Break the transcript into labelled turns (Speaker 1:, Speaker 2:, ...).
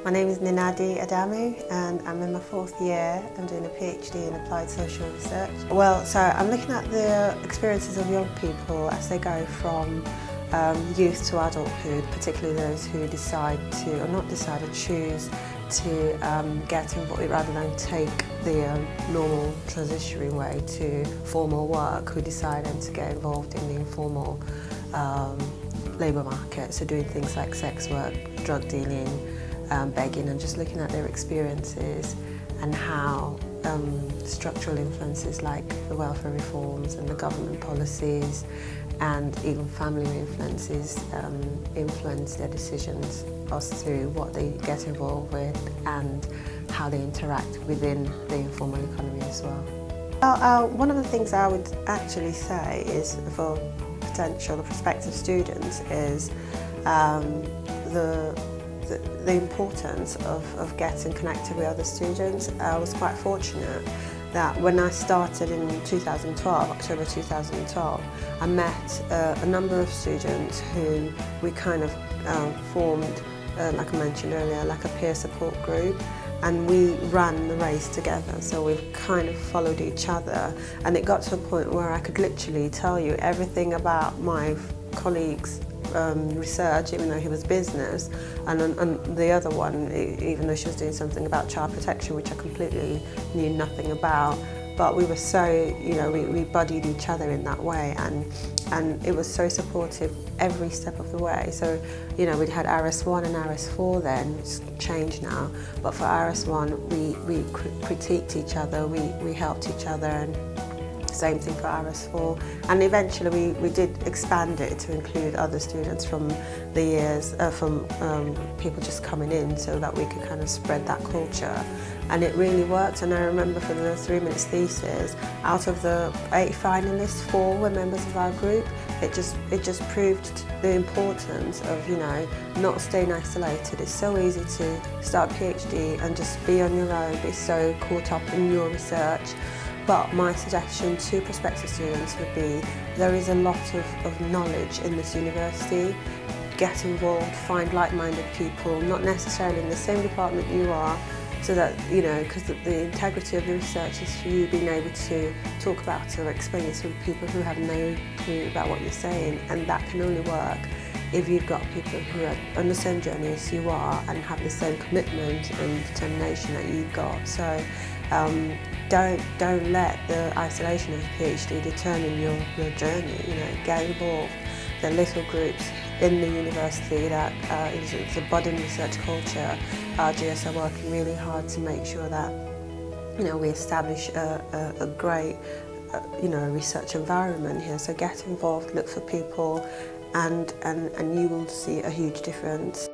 Speaker 1: My name is Nenadi and I'm in my fourth year. I'm doing a PhD in applied social research. Well, so I'm looking at the experiences of young people as they go from youth to adulthood, particularly those who decide to, or not decide, or choose to get involved rather than take the normal transitionary way to formal work, who decide then to get involved in the informal labour market, so doing things like sex work, drug dealing, begging, and just looking at their experiences and how structural influences like the welfare reforms and the government policies and even family influences influence their decisions as to what they get involved with and how they interact within the informal economy as well. One of the things I would actually say is for potential or prospective students is the importance of getting connected with other students. I was quite fortunate that when I started in 2012, October 2012, I met a number of students who we kind of formed, like I mentioned earlier, like a peer support group, and we ran the race together, so we've kind of followed each other, and it got to a point where I could literally tell you everything about my colleagues' research, even though he was business, and the other one, even though she was doing something about child protection, which I completely knew nothing about. But we were so, we buddied each other in that way, and it was so supportive every step of the way. So, we'd had RS1 and RS4 then, it's changed now, but for RS1 we critiqued each other, we helped each other, and same thing for RS4, and eventually we did expand it to include other students from the years, from people just coming in, so that we could kind of spread that culture, and it really worked. And I remember for the 3 minutes thesis, out of the 8 finalists, 4 were members of our group. It just proved the importance of not staying isolated. It's so easy to start a PhD and just be on your own, be so caught up in your research. But my suggestion to prospective students would be, there is a lot of knowledge in this university. Get involved, find like-minded people, not necessarily in the same department you are, so that, because the integrity of your research is for you being able to talk about it or explain it to people who have no clue about what you're saying, and that can only work if you've got people who are on the same journey as you are and have the same commitment and determination that you've got. So don't let the isolation of the PhD determine your journey. Get involved. There are little groups in the university that it's a budding research culture. RGS are working really hard to make sure that we establish a great research environment here. So get involved, look for people, and you will see a huge difference